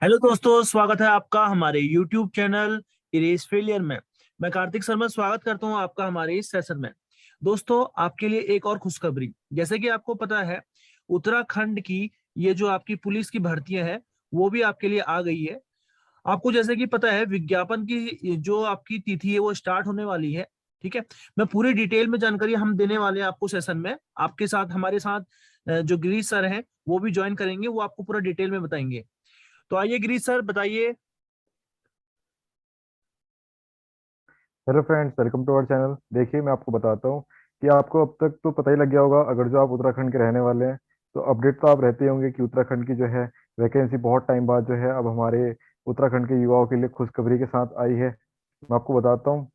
Hello दोस्तों, स्वागत है आपका हमारे YouTube चैनल इरेज फेलियर में। मैं कार्तिक शर्मा स्वागत करता हूं आपका हमारे इस सेशन में। दोस्तों, आपके लिए एक और खुशखबरी। जैसे कि आपको पता है, उत्तराखंड की ये जो आपकी पुलिस की भर्तियां हैं वो भी आपके लिए आ गई है। आपको जैसे कि पता है, विज्ञापन की जो आपकी तिथि है वो स्टार्ट होने वाली है। ठीक है। मैं पूरी डिटेल में जानकारी हम देने वाले हैं आपको सेशन में। आपके साथ हमारे साथ जो गिरीश सर हैं वो भी ज्वाइन करेंगे, वो आपको पूरा डिटेल में बताएंगे। तो आइए गिरीश सर बताइए। Hello friends, welcome to our channel. देखिए, मैं आपको बताता हूँ कि आपको अब तक तो पता ही लग गया होगा, अगर जो आप उत्तराखंड के रहने वाले हैं तो अपडेट तो आप रहते ही होंगे कि उत्तराखंड की जो है वैकेंसी बहुत टाइम बाद जो है अब हमारे उत्तराखंड के युवाओं के लिए खुशखबरी के साथ आई है। मैं आपको बताता हूँ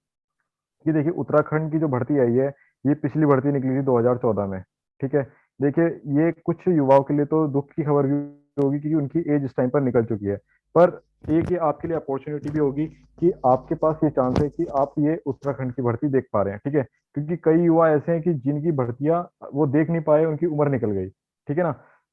कि देखिए, उत्तराखंड की जो भर्ती आई है ये पिछली भर्ती निकली थी 2014 में। ठीक है। देखिए, ये कुछ युवाओं के लिए तो दुख की खबर भी होगी क्योंकि उनकी एज इस टाइम पर निकल चुकी है। पर एक ये आपके लिए अपॉर्चुनिटी भी होगी कि आपके पास ये चांस है कि आप ये उत्तराखंड की भर्ती देख पा रहे हैं। ठीक है, क्योंकि कई युवा ऐसे हैं कि जिनकी भर्तियां वो देख नहीं पाए, उनकी उम्र निकल गई। ठीक है ना।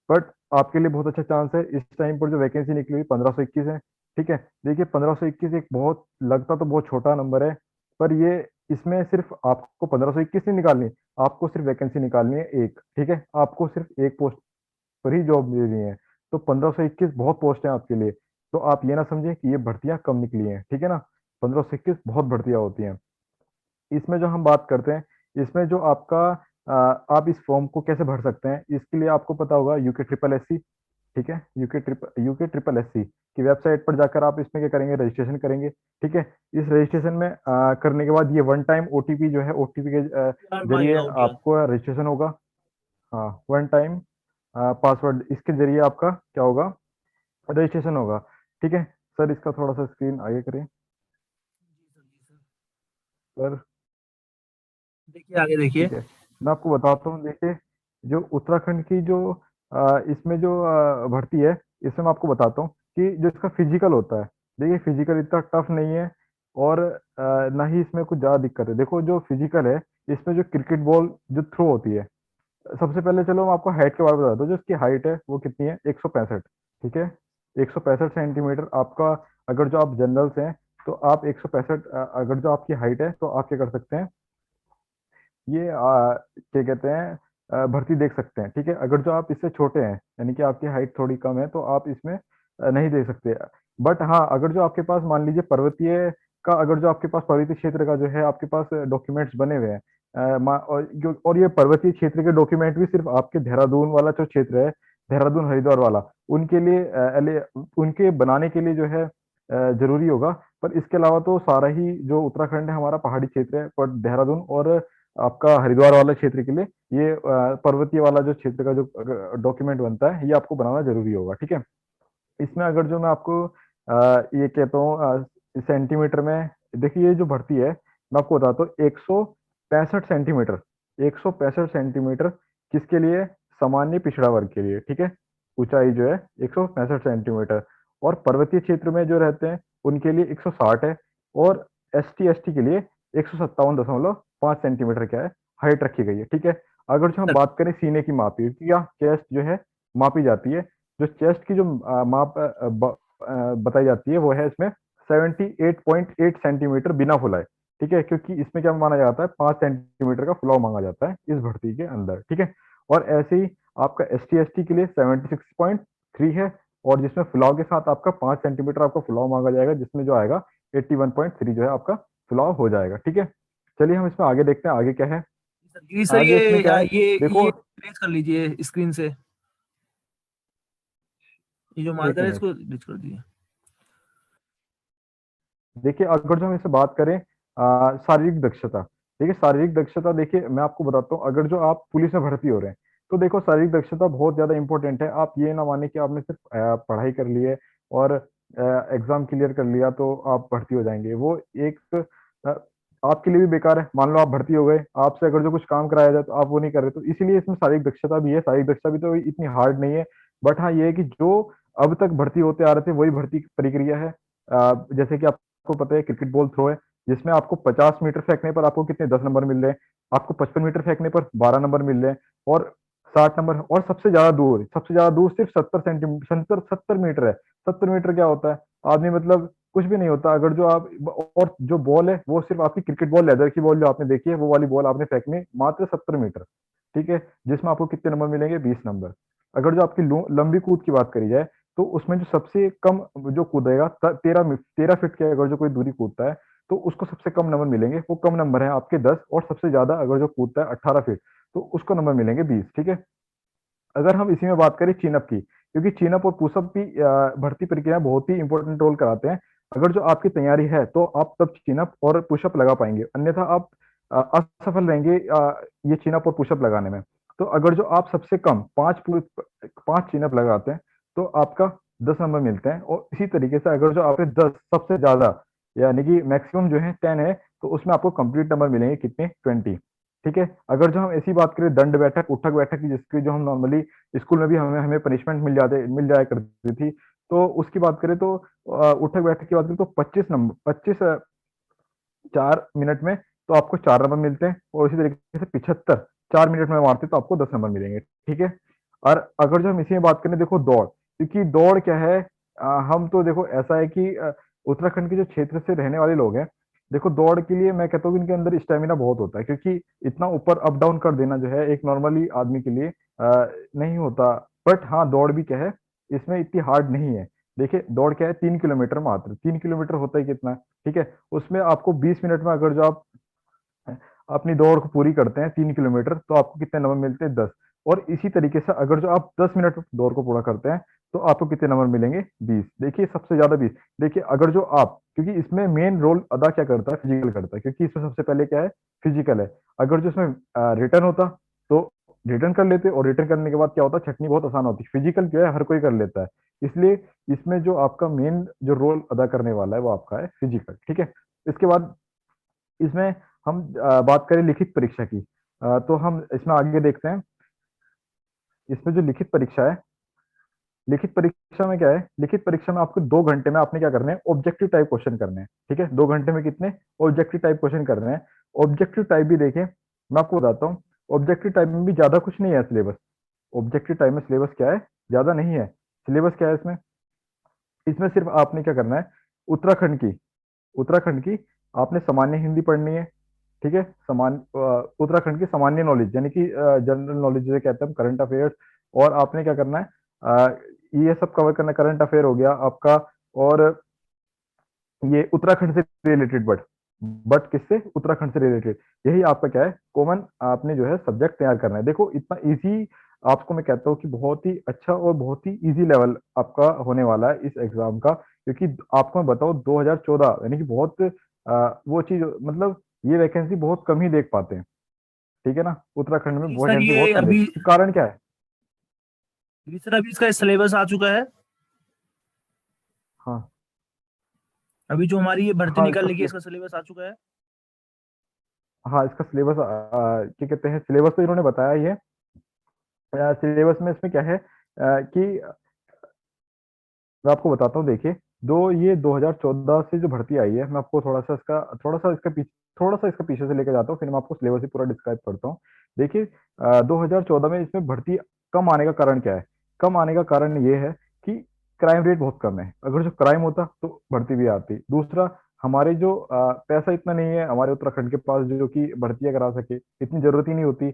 बट आपके लिए बहुत अच्छा चांस है, इस टाइम पर जो वैकेंसी निकली हुई 1521 है। ठीक है। देखिए, 1521 एक बहुत लगता तो बहुत छोटा नंबर है, पर ये इसमें सिर्फ आपको 1521 नहीं निकालनी, आपको सिर्फ वैकेंसी निकालनी है एक। ठीक है, आपको सिर्फ एक पोस्ट पर ही जॉब मिली है। तो 1521 बहुत पोस्ट है आपके लिए। तो आप ये ना समझें कि ये भर्तियां कम निकली हैं। ठीक है ना। 1521 बहुत भर्तियां होती हैं। इसमें जो हम बात करते हैं, इसमें जो आपका आप इस फॉर्म को कैसे भर सकते हैं, इसके लिए आपको पता होगा यूके ट्रिपल एस सी। ठीक है, यूके ट्रिपल एस सी की वेबसाइट पर जाकर आप इसमें क्या करेंगे, रजिस्ट्रेशन करेंगे। ठीक है। इस रजिस्ट्रेशन में करने के बाद ये वन टाइम ओटीपी जो है, ओटीपी के यार जरिए मांगेगा OTR। आपको रजिस्ट्रेशन होगा। हाँ, वन टाइम पासवर्ड, इसके जरिए आपका क्या होगा, रजिस्ट्रेशन होगा। ठीक है। सर, इसका थोड़ा सा स्क्रीन आगे करें जी सर, जी सर। सर। देखिए, आगे देखिए। ठीक है, मैं आपको बताता हूँ। देखिए, जो उत्तराखंड की जो इसमें जो भर्ती है, इसमें मैं आपको बताता हूँ कि जो इसका फिजिकल होता है, देखिए फिजिकल इतना टफ नहीं है। और ना ही इसमें कुछ ज़्यादा दिक्कत है। देखो, जो फिजिकल है इसमें जो क्रिकेट बॉल जो थ्रो होती है, सबसे पहले चलो मैं आपको हाइट के बारे में बताता हूँ। जो इसकी हाइट है वो कितनी है, 165। ठीक है, 165 सेंटीमीटर आपका। अगर जो आप जनरल्स हैं तो आप 165, अगर जो आपकी हाइट है तो आप क्या कर सकते हैं, ये क्या कहते हैं, भर्ती देख सकते हैं। ठीक है। अगर जो आप इससे छोटे हैं, यानी कि आपकी हाइट थोड़ी कम है, तो आप इसमें नहीं दे सकते। बट हाँ, अगर जो आपके पास मान लीजिए पर्वतीय का, अगर जो आपके पास पर्वतीय क्षेत्र का जो है आपके पास डॉक्यूमेंट्स बने हुए हैं, और ये पर्वतीय क्षेत्र के डॉक्यूमेंट भी सिर्फ आपके देहरादून वाला जो क्षेत्र है, देहरादून हरिद्वार वाला, उनके लिए उनके बनाने के लिए जो है जरूरी होगा। पर इसके अलावा तो सारा ही जो उत्तराखंड है हमारा पहाड़ी क्षेत्र है। पर देहरादून और आपका हरिद्वार वाला क्षेत्र के लिए ये पर्वतीय वाला जो क्षेत्र का जो डॉक्यूमेंट बनता है, ये आपको बनाना जरूरी होगा। ठीक है। इसमें अगर जो मैं आपको ये कहता हूँ सेंटीमीटर में, देखिए ये जो भर्ती है मैं आपको बताता हूँ, 165 सेंटीमीटर, 165 सेंटीमीटर किसके लिए, सामान्य पिछड़ा वर्ग के लिए। ठीक है। ऊंचाई जो है 165 सेंटीमीटर। और पर्वतीय क्षेत्र में जो रहते हैं उनके लिए 160 है। और एस टी के लिए 157.5 सेंटीमीटर क्या है, हाइट रखी गई है। ठीक है। अगर जो हम सर, बात करें सीने की मापी या चेस्ट जो है मापी जाती है, जो चेस्ट की जो माप बताई जाती है वो है इसमें 78.8 सेंटीमीटर बिना फुलाए। ठीक है, क्योंकि इसमें क्या माना जाता है, 5 सेंटीमीटर का फुलाव मांगा जाता है इस भर्ती के अंदर। ठीक है। और ऐसे ही आपका एस टी के लिए 76.3 है, और जिसमें फुलाव के साथ आपका 5 सेंटीमीटर आपका फुलाव मांगा जाएगा, जिसमें जो आएगा 81.3 जो है आपका फुलाव हो जाएगा। ठीक है। चलिए हम इसमें आगे देखते हैं आगे क्या है। जी सर, आगे इसमें क्या है, ये देखो। प्लेस कर लीजिए स्क्रीन से। ये जो एक मार्कर है मिनट। इसको डिलीट कर दीजिए। देखिए, अगर जो हम इससे बात करें शारीरिक दक्षता, देखिए शारीरिक दक्षता, देखिए मैं आपको बताता हूँ, अगर जो आप पुलिस में भर्ती हो रहे हैं तो देखो शारीरिक दक्षता बहुत ज्यादा इंपॉर्टेंट है। आप ये ना माने कि आपने सिर्फ पढ़ाई कर ली है और एग्जाम क्लियर कर लिया तो आप भर्ती हो जाएंगे, वो एक आपके लिए भी बेकार है। मान लो आप भर्ती हो गए, आपसे अगर जो कुछ काम कराया जाए तो आप वो नहीं कर रहे, तो इसीलिए इसमें शारीरिक दक्षता भी है। शारीरिक दक्षता भी तो इतनी हार्ड नहीं है। बट हाँ, ये है कि जो अब तक भर्ती होते आ रहे थे वही भर्ती की प्रक्रिया है। जैसे कि आपको पता है क्रिकेट बॉल थ्रो है, जिसमें आपको 50 मीटर फेंकने पर आपको कितने 10 नंबर मिल रहे हैं, आपको 55 मीटर फेंकने पर 12 नंबर मिल रहे हैं, और 60 नंबर, और सबसे ज्यादा दूर सिर्फ 70 सेंटीमीटर, 70 मीटर है। 70 मीटर क्या होता है आदमी, मतलब कुछ भी नहीं होता। अगर जो आप, और जो बॉल है वो सिर्फ आपकी क्रिकेट बॉल, लेदर की बॉल जो आपने देखी है, वो वाली बॉल आपने फेंकनी मात्र 70 मीटर, ठीक है, जिसमें आपको कितने नंबर मिलेंगे, 20 नंबर। अगर जो आपकी लंबी कूद की बात करी जाए, तो उसमें जो सबसे कम जो कूदेगा, 13 फीट की अगर जो कोई दूरी कूदता है, तो उसको सबसे कम नंबर मिलेंगे। वो कम नंबर है आपके 10, और सबसे ज्यादा अगर जो कूदता है 18 फीट, तो उसको नंबर मिलेंगे 20, ठीक है। अगर हम इसी में बात करें चिनअप की, क्योंकि चिनअप और पुशअप की भर्ती प्रक्रिया बहुत ही इंपॉर्टेंट रोल कराते हैं। अगर जो आपकी तैयारी है तो आप तब चिनअप और पुशअप लगा पाएंगे, अन्यथा आप असफल रहेंगे ये चिनअप और पुशअप लगाने में। तो अगर जो आप सबसे कम पांच चिनअप लगाते हैं, तो आपका 10 नंबर मिलते हैं। और इसी तरीके से अगर जो आपके 10 सबसे ज्यादा, यानी कि मैक्सिमम जो है 10 है, तो उसमें आपको कंप्लीट नंबर मिलेंगे कितने, 20, ठीक है। अगर जो हम ऐसी बात करें दंड बैठक, उठक बैठक की, जिसकी जो हम नॉर्मली स्कूल में भी हमें हमें पनिशमेंट मिल जाया करती थी, तो उसकी बात करें तो उठक बैठक की बात करें तो 4 मिनट में तो आपको 4 नंबर मिलते हैं, और इसी तरीके से 75 4 मिनट में मारते तो आपको 10 नंबर मिलेंगे, ठीक है। और अगर जो हम इसी में बात करें, देखो दौड़, क्योंकि दौड़ क्या है, हम तो देखो ऐसा है कि उत्तराखंड के जो क्षेत्र से रहने वाले लोग हैं, देखो दौड़ के लिए मैं कहता हूँ कि इनके अंदर स्टेमिना बहुत होता है, क्योंकि इतना ऊपर अप डाउन कर देना जो है एक नॉर्मली आदमी के लिए नहीं होता। बट हाँ, दौड़ भी क्या है, इसमें इतनी हार्ड नहीं है। देखिए दौड़ क्या है, 3 किलोमीटर, मात्र 3 किलोमीटर होता है कितना, ठीक है। उसमें आपको 20 मिनट में अगर जो आप अपनी दौड़ को पूरी करते हैं 3 किलोमीटर, तो आपको कितने नंबर मिलते हैं, 10। और इसी तरीके से अगर जो आप 10 मिनट में दौड़ को पूरा करते हैं, तो आपको कितने नंबर मिलेंगे, 20। देखिए सबसे ज्यादा 20। देखिए अगर जो आप, क्योंकि इसमें मेन रोल अदा क्या करता है, फिजिकल करता है, क्योंकि इसमें सबसे पहले क्या है, फिजिकल है। अगर जो इसमें रिटर्न होता, तो रिटर्न कर लेते, और रिटर्न करने के बाद क्या होता, छटनी बहुत आसान होती। फिजिकल जो है हर कोई कर लेता है, इसलिए इसमें जो आपका मेन जो रोल अदा करने वाला है, वो आपका है फिजिकल, ठीक है। इसके बाद इसमें हम बात करें लिखित परीक्षा की, तो हम इसमें आगे देखते हैं। इसमें जो लिखित परीक्षा है, लिखित परीक्षा में क्या है, लिखित परीक्षा में आपको 2 घंटे में आपने क्या करना है, ऑब्जेक्टिव टाइप क्वेश्चन करने हैं, ठीक है। 2 घंटे में कितने ऑब्जेक्टिव टाइप क्वेश्चन करने हैं। ऑब्जेक्टिव टाइप भी देखें, मैं आपको बताता हूँ। ऑब्जेक्टिव टाइप में भी ज्यादा कुछ नहीं है सिलेबस। ऑब्जेक्टिव टाइप में सिलेबस क्या है, ज्यादा नहीं है। सिलेबस क्या है इसमें, इसमें सिर्फ आपने क्या करना है, उत्तराखंड की उत्तराखंड की आपने सामान्य हिंदी पढ़नी है, ठीक है। उत्तराखंड की सामान्य नॉलेज, यानी कि जनरल नॉलेज जिसे कहते हैं, करंट अफेयर्स। और आपने क्या करना है, ये सब कवर करना, करंट अफेयर हो गया आपका, और ये उत्तराखंड से रिलेटेड, बट किससे, उत्तराखंड से रिलेटेड। यही आपका क्या है, कॉमन आपने जो है सब्जेक्ट तैयार करना है। देखो इतना इजी, आपको मैं कहता हूँ कि बहुत ही अच्छा और बहुत ही इजी लेवल आपका होने वाला है इस एग्जाम का, क्योंकि आपको मैं बताऊँ 2014, यानी कि बहुत वो चीज, मतलब ये वैकेंसी बहुत कम ही देख पाते हैं, ठीक है ना। उत्तराखंड में जी सर, वैकेंसी ये बहुत कम अभी, देखते, कारण क्या है। जी सर अभी इसका सिलेबस आ चुका है। हाँ, अभी जो हमारी ये भर्ती हाँ इसका निकलने की, इसका सिलेबस आ चुका है। हाँ इसका सिलेबस क्या कहते हैं, सिलेबस तो इन्होंने बताया ही है। सिलेबस में इसमें क्या है कि मैं आपको बताता हूँ। देखिए, ये 2014 से जो भर्ती आई है, मैं आपको थोड़ा सा इसका पीछे से लेकर जाता हूँ, फिर मैं आपको सिलेबस ही पूरा डिस्क्राइब करता हूँ। देखिए 2014 में इसमें भर्ती कम आने का कारण क्या है। कम आने का कारण ये है कि क्राइम रेट बहुत कम है। अगर जो क्राइम होता तो भर्ती भी आती। दूसरा, हमारे जो पैसा इतना नहीं है हमारे उत्तराखंड के पास, जो कि भर्तियां करा सके, इतनी जरूरत ही नहीं होती।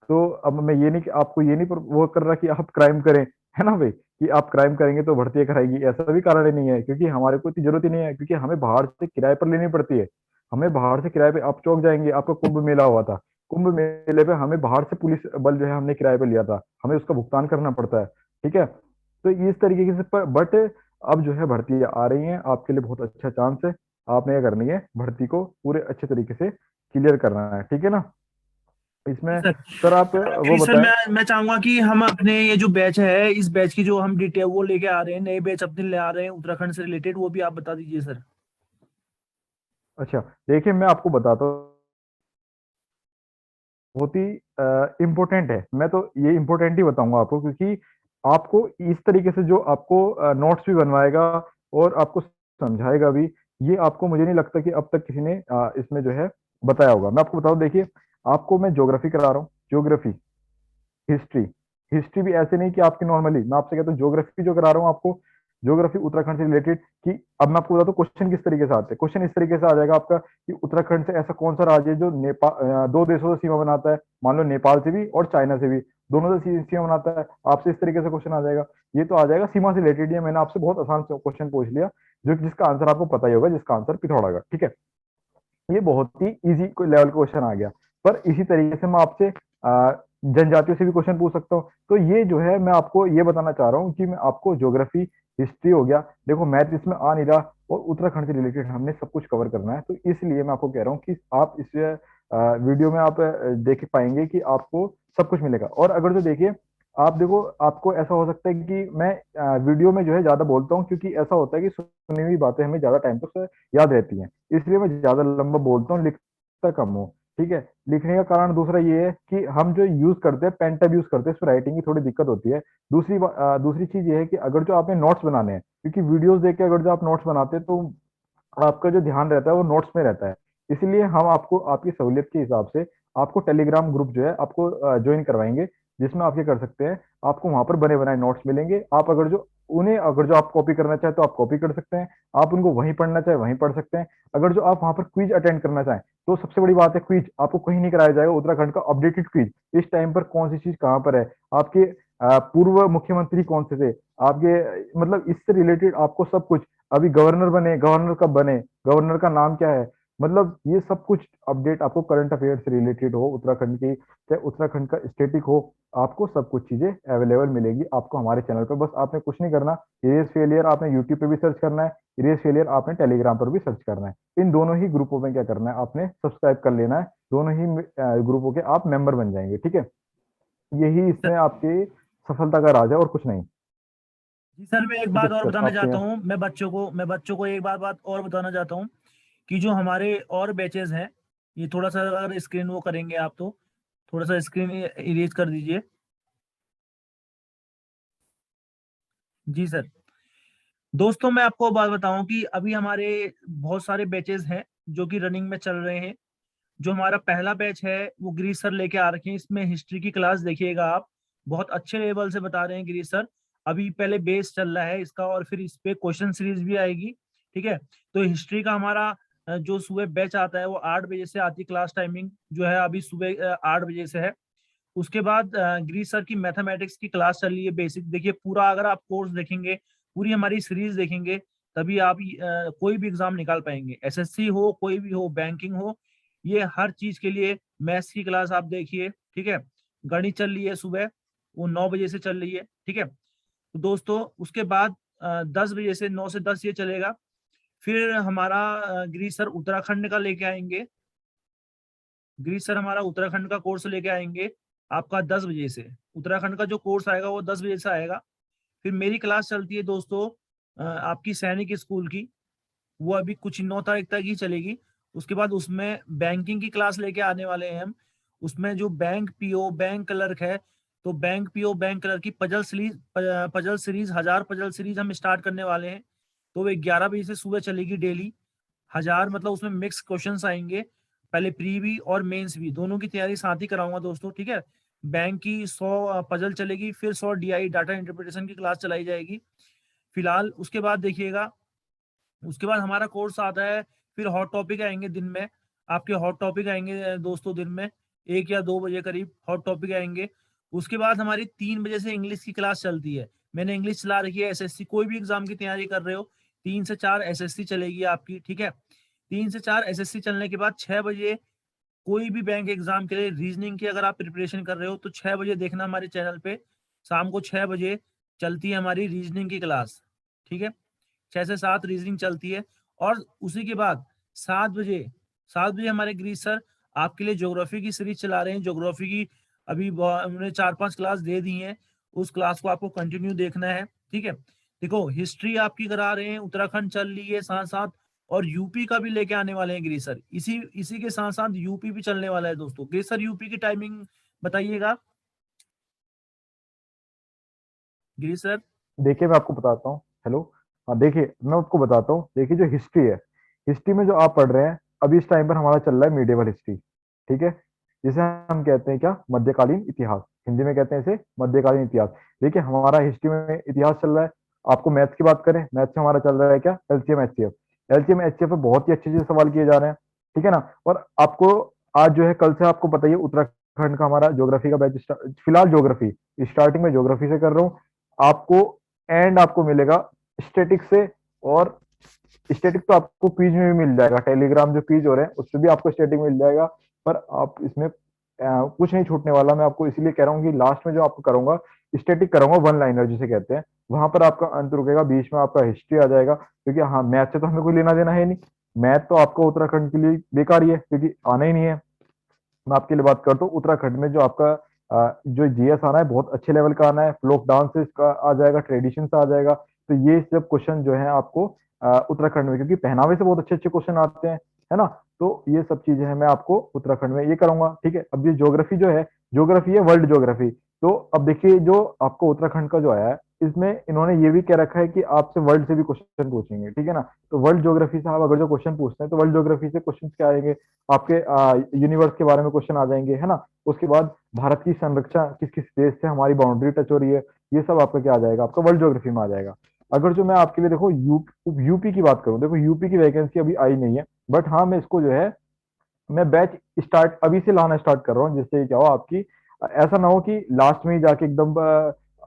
तो अब मैं ये नहीं कि आपको ये नहीं वो कर रहा कि आप क्राइम करें, है ना भाई, कि आप क्राइम करेंगे तो भर्ती कराएगी, ऐसा भी कारण नहीं है, क्योंकि हमारे को इतनी जरूरत ही नहीं है, क्योंकि हमें बाहर से किराए पर लेनी पड़ती है। हमें बाहर से किराए पे, आप चौक जाएंगे, आपका कुंभ मेला हुआ था, कुंभ मेले पे हमें बाहर से पुलिस बल जो है हमने किराए पे लिया था, हमें उसका भुगतान करना पड़ता है, ठीक है। तो इस तरीके से, पर बट अब जो है भर्ती आ रही है, आपके लिए बहुत अच्छा चांस है। आपने क्या करनी है, भर्ती को पूरे अच्छे तरीके से क्लियर करना है, ठीक है ना। जी इसमें सर। सर आप वो आखिरी सर, बताएं। मैं चाहूंगा कि हम अपने ये जो बैच है, इस बैच की जो हम डिटेल वो लेके आ रहे हैं, नए बैच अपने ले आ रहे हैं उत्तराखंड से रिलेटेड, वो भी आप बता दीजिए सर। अच्छा, देखिए मैं आपको बताता हूँ, बहुत ही इम्पोर्टेंट है। मैं तो ये इम्पोर्टेंट ही बताऊंगा आपको, क्योंकि आपको इस तरीके से जो आपको नोट्स भी बनवाएगा और आपको समझाएगा भी, ये आपको मुझे नहीं लगता कि अब तक किसी ने इसमें जो है बताया होगा। मैं आपको बताऊं, देखिए आपको मैं ज्योग्राफी करा रहा हूँ, ज्योग्राफी, हिस्ट्री, हिस्ट्री भी ऐसे नहीं कि आपकी नॉर्मली, मैं आपसे कहता हूँ ज्योग्राफी जो करा रहा हूँ आपको, ज्योग्राफी उत्तराखंड से रिलेटेड, कि अब मैं आपको बताता हूँ क्वेश्चन किस तरीके से आते हैं। क्वेश्चन इस तरीके से आ जाएगा आपका कि उत्तराखंड से ऐसा कौन सा राज्य है जो नेपाल, दो देशों से सीमा बनाता है, मान लो नेपाल से भी और चाइना से भी, दोनों से सीमा बनाता है, आपसे इस तरीके से क्वेश्चन आ जाएगा। ये तो आ जाएगा सीमा से रिलेटेड, ये मैंने आपसे बहुत आसान क्वेश्चन पूछ लिया, जो जिसका आंसर आपको पता ही होगा, जिसका आंसर पिथौरागढ़, ठीक है। ये बहुत ही इजी लेवल का क्वेश्चन आ गया। पर इसी तरीके से मैं आपसे जनजातियों से भी क्वेश्चन पूछ सकता हूँ। तो ये जो है मैं आपको ये बताना चाह रहा हूँ कि मैं आपको ज्योग्राफी, हिस्ट्री हो गया, देखो मैथ इसमें आ नहीं रहा, और उत्तराखंड से रिलेटेड हमने सब कुछ कवर करना है। तो इसलिए मैं आपको कह रहा हूँ कि आप इस वीडियो में आप देख पाएंगे कि आपको सब कुछ मिलेगा। और अगर जो देखिए, आप देखो, आपको ऐसा हो सकता है कि मैं वीडियो में जो है ज्यादा बोलता हूँ, क्योंकि ऐसा होता है कि सुनी हुई बातें हमें ज्यादा टाइम तक याद रहती हैं, इसलिए मैं ज्यादा लंबा बोलता हूँ, लिखता कम हूँ, ठीक है। लिखने का कारण दूसरा ये है कि हम जो यूज करते हैं, पेन टैब यूज करते हैं, इसमें राइटिंग की थोड़ी दिक्कत होती है। दूसरी चीज ये है कि अगर जो आपने नोट्स बनाने हैं, क्योंकि वीडियोस देख के अगर जो आप नोट्स बनाते हैं, तो आपका जो ध्यान रहता है वो नोट्स में रहता है। इसलिए हम आपको आपकी सहूलियत के हिसाब से आपको टेलीग्राम ग्रुप जो है आपको ज्वाइन करवाएंगे, जिसमें आप ये कर सकते हैं, आपको वहां पर बने बनाए नोट्स मिलेंगे। आप अगर जो आप कॉपी करना चाहे तो आप कॉपी कर सकते हैं, आप उनको वहीं पढ़ना चाहे वहीं पढ़ सकते हैं। अगर जो आप वहां पर क्विज अटेंड करना चाहें, तो सबसे बड़ी बात है, क्विज आपको कहीं नहीं कराया जाएगा, उत्तराखंड का अपडेटेड क्विज, इस टाइम पर कौन सी चीज कहाँ पर है, आपके पूर्व मुख्यमंत्री कौन से थे, आपके मतलब इससे रिलेटेड आपको सब कुछ, अभी गवर्नर बने, गवर्नर कब बने, गवर्नर का नाम क्या है, मतलब ये सब कुछ अपडेट आपको करंट अफेयर से रिलेटेड हो, उत्तराखंड की, चाहे उत्तराखंड का स्टेटिक हो, आपको सब कुछ चीजें अवेलेबल मिलेगी आपको हमारे चैनल पर। बस आपने कुछ नहीं करना, इरेज फेलियर आपने यूट्यूब पे भी सर्च करना है, इरेज फेलियर आपने टेलीग्राम पर भी सर्च करना है। इन दोनों ही ग्रुपों में क्या करना है, आपने सब्सक्राइब कर लेना है, दोनों ही ग्रुपों के आप मेंबर बन जाएंगे, ठीक है। यही सर, इसमें आपकी सफलता का राज है, और कुछ नहीं। जी सर, मैं एक ठीक है बात और सर, बताना आपके चाहता यहाँ। हूँ, मैं बच्चों को एक बात और बताना चाहता हूँ कि जो हमारे और बैचेस हैं, ये थोड़ा सा अगर स्क्रीन वो करेंगे आप, तो थोड़ा सा स्क्रीन इरेज कर दीजिए। जी सर। दोस्तों, मैं आपको बात बताऊं कि अभी हमारे बहुत सारे बैचेस हैं जो कि रनिंग में चल रहे हैं। जो हमारा पहला बैच है वो गिरीश सर लेके आ रखे हैं। इसमें हिस्ट्री की क्लास देखिएगा आप, बहुत अच्छे लेवल से बता रहे हैं गिरीश सर। अभी पहले बेस चल रहा है इसका, और फिर इस पे क्वेश्चन सीरीज भी आएगी, ठीक है। तो हिस्ट्री का हमारा जो सुबह बैच आता है वो 8 बजे से आती है। क्लास टाइमिंग जो है अभी सुबह 8 बजे से है। उसके बाद गिरीश सर की मैथमेटिक्स की क्लास चल रही है, बेसिक। देखिए पूरा अगर आप कोर्स देखेंगे, पूरी हमारी सीरीज देखेंगे, तभी आप कोई भी एग्जाम निकाल पाएंगे। एसएससी हो, कोई भी हो, बैंकिंग हो, ये हर चीज के लिए मैथ्स की क्लास आप देखिए, ठीक है। गणित चल रही है सुबह, वो 9 बजे से चल रही है, ठीक है। तो दोस्तों उसके बाद 10 बजे से 9 से 10 ये चलेगा। फिर हमारा गिरीश सर उत्तराखंड का लेके आएंगे। गिरीश सर हमारा उत्तराखंड का कोर्स लेके आएंगे आपका 10 बजे से। उत्तराखंड का जो कोर्स आएगा वो 10 बजे से आएगा। फिर मेरी क्लास चलती है दोस्तों आपकी सैनिक स्कूल की, वो अभी कुछ 9 तारीख तक ही चलेगी। उसके बाद उसमें बैंकिंग की क्लास लेके आने वाले हैं हम। उसमें जो बैंक पीओ, बैंक क्लर्क है, तो बैंक पीओ, बैंक क्लर्क की पजल सीरीज 1000 पजल सीरीज हम स्टार्ट करने वाले हैं। तो वो 11 बजे से सुबह चलेगी डेली। 1000 मतलब उसमें मिक्स क्वेश्चंस आएंगे, पहले प्री भी और मेंस भी, दोनों की तैयारी साथ ही कराऊंगा दोस्तों, ठीक है। बैंक की 100 पजल चलेगी, फिर 100 डीआई डाटा इंटरप्रिटेशन की क्लास चलाई जाएगी फिलहाल। उसके बाद देखिएगा, उसके बाद हमारा कोर्स आता है, फिर हॉट टॉपिक आएंगे दिन में। आपके हॉट टॉपिक आएंगे दोस्तों दिन में 1 या 2 बजे करीब हॉट टॉपिक आएंगे। उसके बाद हमारी 3 बजे से इंग्लिश की क्लास चलती है। मैंने इंग्लिश चला रखी है, एसएससी कोई भी एग्जाम की तैयारी कर रहे हो, 3 से 4 एसएससी चलेगी आपकी, ठीक है। 3 से 4 एसएससी चलने के बाद 6 बजे कोई भी बैंक एग्जाम के लिए रीजनिंग की अगर आप प्रिपरेशन कर रहे हो, तो 6 बजे देखना हमारे चैनल पे। शाम को 6 बजे चलती है हमारी रीजनिंग की क्लास, ठीक है। 6 से 7 रीजनिंग चलती है। और उसी के बाद 7 बजे, 7 बजे हमारे गिरीश सर आपके लिए ज्योग्राफी की सीरीज चला रहे हैं। ज्योग्राफी की अभी उन्होंने 4-5 क्लास दे दी हैं, उस क्लास को आपको कंटिन्यू देखना है, ठीक है। देखो हिस्ट्री आपकी करा रहे हैं, उत्तराखंड चल रही है साथ साथ, और यूपी का भी लेके आने वाले हैं गिरीश सर। इसी इसी के साथ साथ यूपी भी चलने वाला है दोस्तों। गिरीश सर यूपी की टाइमिंग बताइएगा गिरीश सर। देखिए मैं आपको बताता हूँ, हेलो, हाँ देखिए मैं आपको बताता हूँ, देखिए जो हिस्ट्री है, हिस्ट्री में जो आप पढ़ रहे हैं, अभी इस टाइम पर हमारा चल रहा है मीडिएवल हिस्ट्री, ठीक है। जिसे हम कहते हैं क्या, मध्यकालीन इतिहास। हिंदी में कहते हैं इसे मध्यकालीन इतिहास। देखिए हमारा हिस्ट्री में इतिहास चल रहा है। आपको मैथ्स की बात करें, मैथ्स में हमारा चल रहा है क्या, एलसीएम एचसीएफ। एलसीएम एचसीएफ में बहुत ही अच्छे अच्छे सवाल किए जा रहे हैं, ठीक है ना। और आपको आज जो है, कल से आपको पता ही है, उत्तराखंड का हमारा ज्योग्राफी का बैच फिलहाल ज्योग्राफी, स्टार्टिंग में ज्योग्राफी से कर रहा हूँ। आपको एंड आपको मिलेगा स्टेटिक से। और स्टेटिक तो आपको क्विज में भी मिल जाएगा, टेलीग्राम जो क्विज हो रहे हैं उसमें भी आपको स्टेटिक मिल जाएगा। पर आप इसमें कुछ नहीं छूटने वाला। मैं आपको इसीलिए कह रहा हूँ कि लास्ट में जो आपको करूंगा, स्टेटिक कराऊंगा, वन लाइनर जिसे कहते हैं, वहां पर आपका अंत रुकेगा, बीच में आपका हिस्ट्री आ जाएगा। क्योंकि हाँ, मैथ से तो हमें कोई लेना देना है नहीं। मैथ तो आपको उत्तराखंड के लिए बेकार ही है, क्योंकि आना ही नहीं है। मैं आपके लिए बात करता हूँ, उत्तराखंड में जो आपका जो जीएस आना है, बहुत अच्छे लेवल का आना है। फ्लोक डांसेस का आ जाएगा, ट्रेडिशन आ जाएगा। तो ये सब क्वेश्चन जो है आपको उत्तराखंड में, क्योंकि पहनावे से बहुत अच्छे अच्छे क्वेश्चन आते हैं, है ना। तो ये सब चीजें हैं, मैं आपको उत्तराखंड में ये करूंगा, ठीक है। अब ये ज्योग्राफी जो है, ज्योग्राफी है वर्ल्ड ज्योग्राफी। तो अब देखिए, जो आपको उत्तराखंड का जो आया है, इसमें इन्होंने ये भी कह रखा है कि आपसे वर्ल्ड से भी क्वेश्चन पूछेंगे, ठीक है ना। तो वर्ल्ड ज्योग्राफी से आप अगर जो क्वेश्चन पूछते हैं, तो वर्ल्ड ज्योग्राफी से क्वेश्चन क्या आएंगे, आपके यूनिवर्स के बारे में क्वेश्चन आ जाएंगे, है ना। उसके बाद भारत की संरक्षण किस किस देश से हमारी बाउंड्री टच हो रही है, ये सब आपका क्या आ जाएगा, आपका वर्ल्ड ज्योग्राफी में आ जाएगा। अगर जो मैं आपके लिए देखो यूपी की बात करूं, देखो यूपी की वैकेंसी अभी आई नहीं है, बट हाँ मैं इसको जो है, मैं बैच स्टार्ट अभी से लाना स्टार्ट कर रहा हूँ, जिससे क्या हो आपकी ऐसा ना हो कि लास्ट में ही जाके एकदम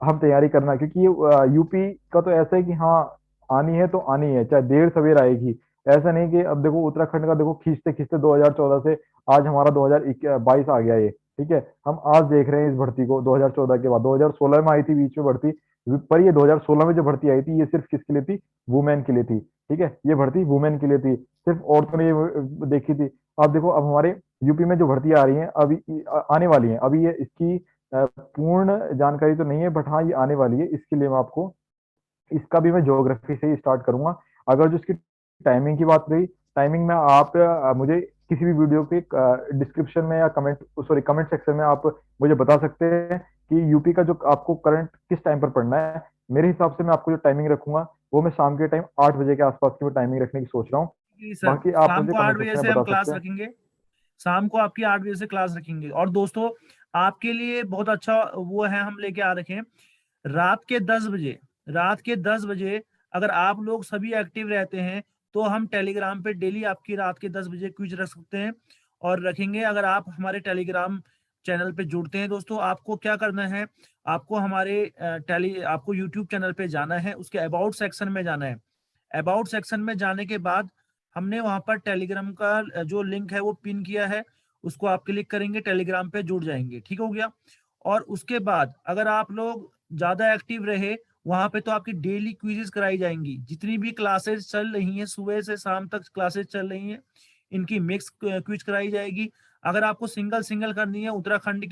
हम तैयारी करना। क्योंकि ये यूपी का तो ऐसा है कि हाँ, आनी है तो आनी है, चाहे देर सवेर आएगी। ऐसा नहीं कि अब देखो उत्तराखंड का देखो, खींचते खींचते 2014 से आज हमारा 2022 आ गया ये, ठीक है। हम आज देख रहे हैं इस भर्ती को, 2014 के बाद 2016 में आई थी बीच में भर्ती। पर ये 2016 में जो भर्ती आई थी, ये सिर्फ किसके लिए थी, वुमेन के लिए थी, ठीक है। ये भर्ती वुमेन के लिए थी, सिर्फ औरतों ने ये देखी थी। आप देखो, अब हमारे यूपी में जो भर्तियां आ रही हैं अभी, आने वाली हैं अभी, ये इसकी पूर्ण जानकारी तो नहीं है, बट हाँ ये आने वाली है। इसके लिए मैं आपको, इसका भी मैं ज्योग्राफी से ही स्टार्ट करूंगा। अगर जो इसकी टाइमिंग की बात रही, टाइमिंग में आप मुझे किसी भी वीडियो के डिस्क्रिप्शन में या कमेंट सेक्शन में आप मुझे बता सकते हैं कि यूपी का जो आपको करंट किस टाइम पर पढ़ना है। मेरे हिसाब से मैं आपको जो टाइमिंग रखूंगा, वो मैं शाम के टाइम 8 बजे के आसपास की मैं टाइमिंग रखने की सोच रहा हूँ। जी सर, बाकी आप शाम मुझे को आठ कमेंट बजे सेक्शन में से हम बता क्लास सकते हैं। रखेंगे। शाम को आपकी 8 बजे से क्लास रखेंगे। और दोस्तों, आपके लिए बहुत अच्छा वो है, हम लेके आ रखे हैं रात के 10 बजे। रात के 10 बजे अगर आप लोग सभी एक्टिव रहते हैं, तो हम टेलीग्राम पे डेली आपकी रात के 10 बजे क्विज रख सकते हैं और रखेंगे। अगर आप हमारे टेलीग्राम चैनल पे जुड़ते हैं दोस्तों, आपको क्या करना है, आपको हमारे आपको यूट्यूब चैनल पे जाना है, उसके अबाउट सेक्शन में जाना है। अबाउट सेक्शन में जाने के बाद हमने वहां पर टेलीग्राम का जो लिंक है वो पिन किया है, उसको आप क्लिक करेंगे, टेलीग्राम पे जुड़ जाएंगे, ठीक हो गया। और उसके बाद अगर आप लोग ज्यादा एक्टिव रहे वहां पे, तो आपकी डेली क्विजेस कराई जाएंगी। जितनी भी क्लासेस चल रही हैं, सुबह से शाम तक क्लासेस चल रही हैं, इनकी मिक्स क्विज कराई जाएगी। अगर आपको सिंगल सिंगल करनी है, उत्तराखंड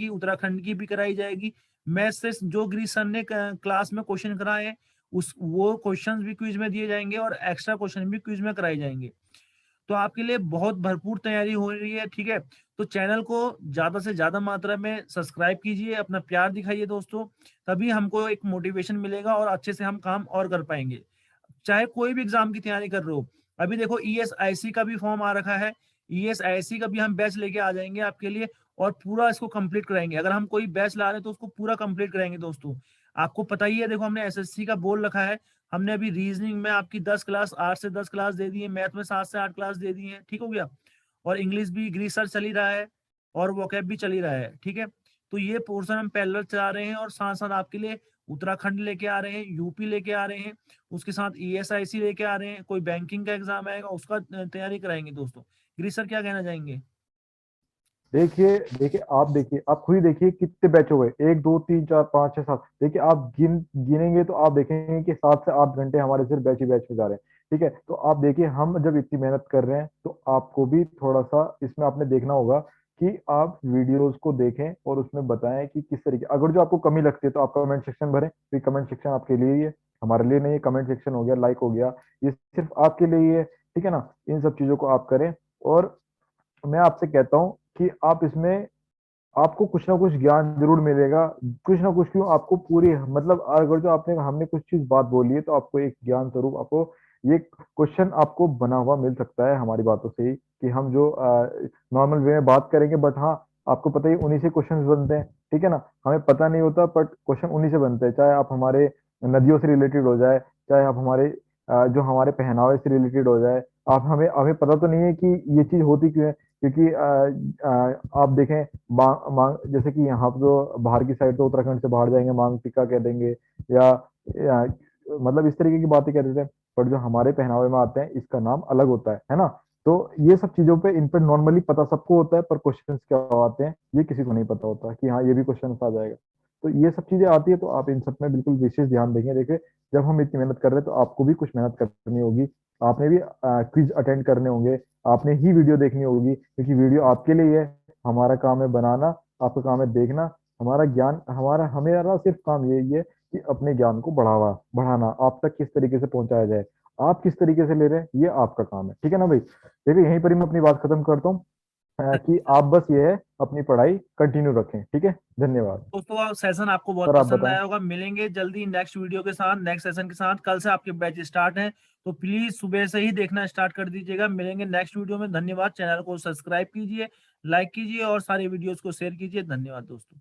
की भी कराई जाएगी। मैथ से जो गिरी सर ने क्लास में क्वेश्चन कराए हैं, उस वो क्वेश्चंस भी क्विज में दिए जाएंगे और एक्स्ट्रा क्वेश्चन भी क्विज में कराए जाएंगे। तो आपके लिए बहुत भरपूर तैयारी हो रही है, ठीक है। तो चैनल को ज्यादा से ज्यादा मात्रा में सब्सक्राइब कीजिए, अपना प्यार दिखाइए दोस्तों, तभी हमको एक मोटिवेशन मिलेगा और अच्छे से हम काम और कर पाएंगे। चाहे कोई भी एग्जाम की तैयारी कर रहे हो, अभी देखो ईएसआईसी का भी फॉर्म आ रखा है। ईएसआईसी का भी हम बैच लेके आ जाएंगे आपके लिए और पूरा इसको कंप्लीट कराएंगे। अगर हम कोई बैच ला रहे हैं तो उसको पूरा कंप्लीट कराएंगे दोस्तों। आपको पता ही है, देखो हमने एसएससी का बोल रखा है। हमने अभी रीजनिंग में आपकी 10 क्लास, 8 से 10 क्लास दे दी है, मैथ में 7 से 8 क्लास दे दी है, ठीक हो गया। और इंग्लिश भी रिसर्च चल ही रहा है और वोकैब भी चल ही रहा है, ठीक है। तो ये पोर्शन हम पैरेलल चला रहे हैं और साथ साथ आपके लिए उत्तराखंड लेके आ रहे हैं, यूपी लेके आ रहे हैं, उसके साथ ईएसआईसी लेके आ रहे हैं। कोई बैंकिंग का एग्जाम आएगा उसका तैयारी कराएंगे दोस्तों। गिरीश सर क्या कहना चाहेंगे? देखिए देखिए, आप खुद ही देखिए कितने बैच हो गए, 1 2 3 4 5 6 7। देखिए आप गिनेंगे तो आप देखेंगे कि 7 से 8 घंटे हमारे सिर्फ बैच ही बैच में जा रहे हैं, ठीक है। तो आप देखिए, हम जब इतनी मेहनत कर रहे हैं, तो आपको भी थोड़ा सा इसमें आपने देखना होगा कि आप वीडियोस को देखें और उसमें बताएं कि किस तरीके, अगर जो आपको कमी लगती है तो आप कमेंट सेक्शन भरें, तो कमेंट सेक्शन आपके लिए ही है, हमारे लिए नहीं है। कमेंट सेक्शन हो गया, लाइक हो गया, ये सिर्फ आपके लिए ही है, ठीक है ना। इन सब चीजों को आप करें। और मैं आपसे कहता हूँ कि आप इसमें, आपको कुछ ना कुछ ज्ञान जरूर मिलेगा। कुछ ना कुछ क्यों, आपको पूरी, मतलब अगर जो आपने हमने कुछ चीज बात बोली है, तो आपको एक ज्ञान स्वरूप आपको ये क्वेश्चन आपको बना हुआ मिल सकता है हमारी बातों से ही, कि हम जो नॉर्मल वे में बात करेंगे, बट हाँ आपको पता ही उन्हीं से क्वेश्चन बनते हैं, ठीक है ना। हमें पता नहीं होता बट क्वेश्चन उन्हीं से बनते हैं, चाहे आप हमारे नदियों से रिलेटेड हो जाए, चाहे आप हमारे जो हमारे पहनावे से रिलेटेड हो जाए। आप हमें हमें पता तो नहीं है कि ये चीज होती क्यों है, क्योंकि आप देखें मांग मांग जैसे कि यहाँ पे तो बाहर की साइड तो उत्तराखंड से बाहर जाएंगे मांग टीका कह देंगे, या मतलब इस तरीके की बातें कह देते हैं। पर जो हमारे पहनावे में आते हैं इसका नाम अलग होता है ना। तो ये सब चीजों पे इन पे नॉर्मली पता सबको होता है, पर क्वेश्चंस क्या आते हैं ये किसी को नहीं पता होता कि हाँ ये भी क्वेश्चन आ जाएगा। तो ये सब चीजें आती है, तो आप इन सब में बिल्कुल विशेष ध्यान देंगे। देखिए, जब हम इतनी मेहनत कर रहे हैं तो आपको भी कुछ मेहनत करनी होगी, आपने भी क्विज अटेंड करने होंगे, आपने ही वीडियो देखनी होगी, क्योंकि वीडियो आपके लिए है। हमारा काम है बनाना, आपका काम है देखना। हमारा ज्ञान हमारा हमेरा सिर्फ काम यही है कि अपने ज्ञान को बढ़ाना आप तक किस तरीके से पहुंचाया जाए। आप किस तरीके से ले रहे हैं ये आपका काम है, ठीक है ना भाई। देखिए, यहीं पर ही मैं अपनी बात खत्म करता हूँ, कि आप बस ये है अपनी पढ़ाई कंटिन्यू रखें, ठीक है। धन्यवाद। दोस्तों सेशन आपको बहुत सर आप पसंद बताएं। आया होगा। मिलेंगे जल्दी नेक्स्ट वीडियो के साथ, नेक्स्ट सेशन के साथ। कल से आपके बैच स्टार्ट हैं, तो प्लीज सुबह से ही देखना स्टार्ट कर दीजिएगा। मिलेंगे नेक्स्ट वीडियो में। धन्यवाद। चैनल को सब्सक्राइब कीजिए, लाइक कीजिए और सारे वीडियोस को शेयर कीजिए। धन्यवाद दोस्तों।